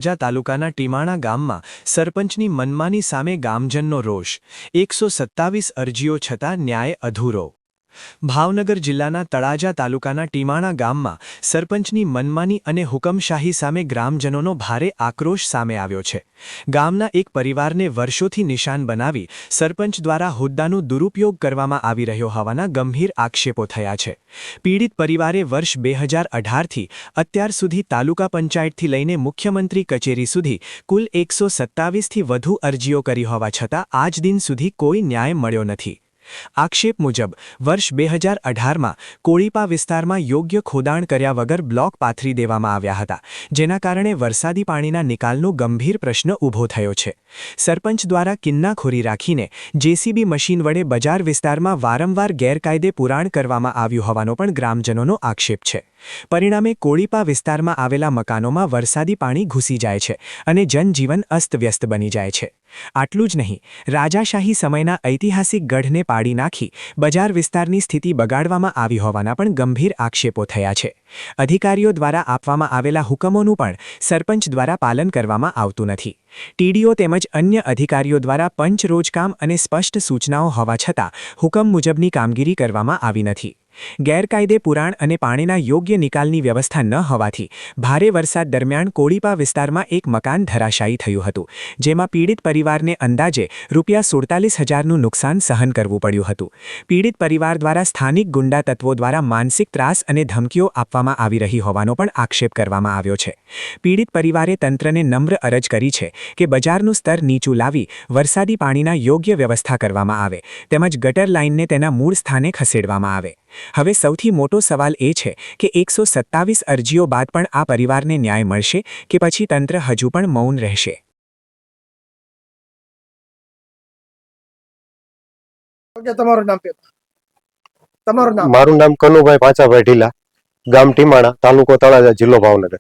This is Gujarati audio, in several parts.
જા તાલુકાના ટીમાણા ગામમાં સરપંચની મનમાની સામે ગામજનનો રોષ 127 અરજીઓ છતાં ન્યાય અધૂરો। ભાવનગર જિલ્લાના તળાજા તાલુકાના ટીમાણા ગામમાં સરપંચની મનમાની અને હુકમશાહી સામે ગ્રામજનોનો ભારે આક્રોશ સામે આવ્યો છે। ગામના એક પરિવારને વર્ષોથી નિશાન બનાવી સરપંચ દ્વારા હોદ્દાનો દુરુપયોગ કરવામાં આવી રહ્યો હોવાના ગંભીર આક્ષેપો થયા છે। પીડિત પરિવારે વર્ષ 2018થી અત્યાર સુધી તાલુકા પંચાયતથી લઈને મુખ્યમંત્રી કચેરી સુધી કુલ 127થી વધુ અરજીઓ કરી હોવા છતાં આજ દિન સુધી કોઈ ન્યાય મળ્યો નથી। આક્ષેપ મુજબ વર્ષ 2018માં કોળીપા વિસ્તારમાં યોગ્ય ખોદાણ કર્યા વગર બ્લોક પાથરી દેવામાં આવ્યા હતા, જેના કારણે વરસાદી પાણીના નિકાલનો ગંભીર પ્રશ્ન ઊભો થયો છે। સરપંચ દ્વારા કિન્નાખોરી રાખીને જેસીબી મશીન વડે બજાર વિસ્તારમાં વારંવાર ગેરકાયદે પુરાણ કરવામાં આવ્યું હોવાનો પણ ગ્રામજનોનો આક્ષેપ છે। પરિણામે કોળીપા વિસ્તારમાં આવેલા મકાનોમાં વરસાદી પાણી ઘૂસી જાય છે અને જનજીવન અસ્તવ્યસ્ત બની જાય છે। આટલું જ નહીં, રાજાશાહી સમયના ઐતિહાસિક ગઢને પાડી નાખી બજાર વિસ્તારની સ્થિતિ બગાડવામાં આવી હોવાના પણ ગંભીર આક્ષેપો થયા છે। અધિકારીઓ દ્વારા આપવામાં આવેલા હુકમોનું પણ સરપંચ દ્વારા પાલન કરવામાં આવતું નથી। ટીડીઓ તેમજ અન્ય અધિકારીઓ દ્વારા પંચ રોજકામ અને સ્પષ્ટ સૂચનાઓ હોવા છતાં હુકમ મુજબની કામગીરી કરવામાં આવી નથી। ગેરકાયદે પુરાણ અને પાણીના યોગ્ય નિકાલની વ્યવસ્થા ન હોવાથી ભારે વરસાદ દરમિયાન કોળીપા વિસ્તારમાં એક મકાન ધરાશાયી થયું હતું, જેમાં પીડિત પરિવારને અંદાજે ₹47,000નું નુકસાન સહન કરવું પડ્યું હતું। પીડિત પરિવાર દ્વારા સ્થાનિક ગુંડા તત્વો દ્વારા માનસિક ત્રાસ અને ધમકીઓ આપવામાં આવી રહી હોવાનો પણ આક્ષેપ કરવામાં આવ્યો છે। પીડિત પરિવારે તંત્રને નમ્ર અરજ કરી છે કે બજારનું સ્તર નીચું લાવી વરસાદી પાણીના યોગ્ય વ્યવસ્થા કરવામાં આવે તેમજ ગટર લાઇનને તેના મૂળ સ્થાને ખસેડવામાં આવે। હવે સૌથી મોટો સવાલ એ છે કે 127 અરજીઓ બાદ પણ આ પરિવારને ન્યાય મળશે કે પછી તંત્ર હજુ પણ મૌન રહેશે? મારું નામ કનુભાઈ પાચાભાઈ ઢીલા, ગામ ટીમાણા, તાલુકો તળાજા, જિલ્લો ભાવનગર।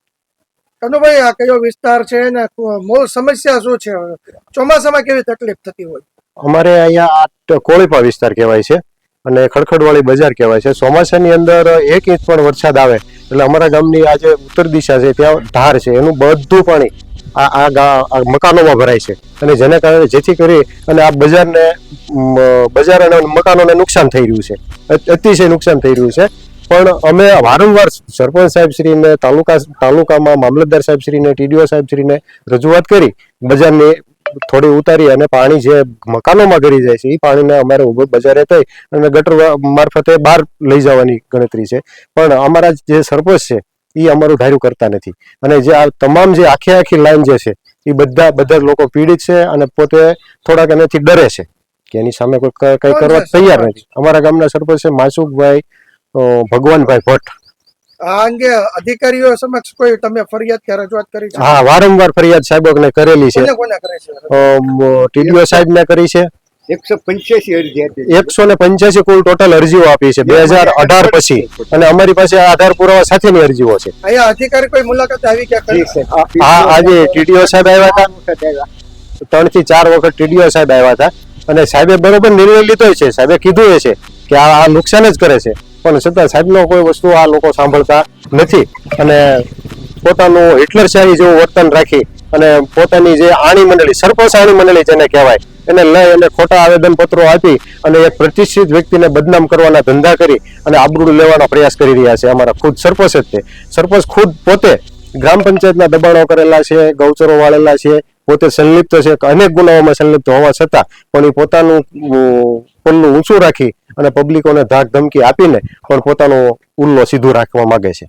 કનુભાઈ, આ કયો વિસ્તાર છે ને મૂળ સમસ્યા શું છે? ચોમાસામાં કેવી તકલીફ થતી હોય? અમારે અહીંયા આ કોળીપા વિસ્તાર કહેવાય છે અને ખડખડવાળી બજાર કહેવાય છે। ચોમાસાની અંદર 1 ઇંચ પણ વરસાદ આવે એટલે અમારા ગામની આ જે ઉત્તર દિશા છે ત્યાં ધાર છે, એનું બધું પાણી આ મકાનોમાં ભરાય છે અને જેના કારણે જેથી કરી અને આ બજાર અને મકાનોને નુકસાન થઈ રહ્યું છે, અતિશય નુકસાન થઈ રહ્યું છે। પણ અમે વારંવાર સરપંચ સાહેબશ્રીને, તાલુકામાં મામલતદાર સાહેબશ્રીને, ટીડીઓ સાહેબશ્રીને રજૂઆત કરી બજારની થોડી ઉતારી અને પાણી જે મકાનોમાં ગળી જાય છે એ પાણીને અમારે બજારે થઈ અને ગટર મારફતે બહાર લઈ જવાની ગણતરી છે, પણ અમારા જે સરપંચ છે એ અમારું ધાર્યું કરતા નથી। અને જે આ તમામ જે આખી લાઈન જે છે એ બધા લોકો પીડિત છે અને પોતે થોડાક એનાથી ડરે છે કે એની સામે કોઈ કઈ કરવા તૈયાર નથી। અમારા ગામના સરપંચ છે માસુકભાઈ ભગવાનભાઈ ભટ્ટ। આ અંગે અધિકારીઓ સમક્ષ કોઈ તમે ફરિયાદ કે રજૂઆત કરી છે? હા, વારંવાર ફરિયાદ સાહેબોને કરેલી છે। કોને કરે છે? ટીડીઓ સાહેબને કરી છે। 185 કુલ ટોટલ અરજીઓ આપી છે 2018 પછી, અને અમારી પાસે આધાર પુરાવા સાથેની અરજીઓ છે। અહીંયા અધિકારી કોઈ મુલાકાત આવી કે કરી છે? હા, આજે ટીડીઓ સાહેબ આવ્યા હતા, 3 થી 4 વખત ટીડીઓ સાહેબ આવ્યા હતા અને સાહેબે બરોબર નિર્ણય લીધો છે। સાહેબે કીધું છે કે આ નુકસાન જ કરે છે, પણ છતાં સાહેબનો કોઈ વસ્તુ આ લોકો સાંભળતા નથી અને પોતાનું હિટલરશાહી જેવું વર્તન રાખી અને પોતાની જે આણી મંડળી, સરપંચ આણી મંડળી જેને કહેવાય, એને લઈ અને ખોટા આવેદન પત્રો આપી અને એક પ્રતિષ્ઠિત વ્યક્તિને બદનામ કરવાના ધંધા કરી અને આબરૂ લેવાનો પ્રયાસ કરી રહ્યા છે। અમારા ખુદ સરપંચ જ છે, સરપંચ ખુદ પોતે ગ્રામ પંચાયતના દબાણો કરેલા છે, ગૌચરો વાળેલા છે, પોતે સંલિપ્ત છે, અનેક ગુનાઓમાં સંલિપ્ત હોવા છતાં પણ એ પોતાનું પલ્લું ઊંચું રાખી અને પબ્લિકોને ધાક ધમકી આપીને પણ પોતાનો ઉલ્લો સીધું રાખવા માંગે છે।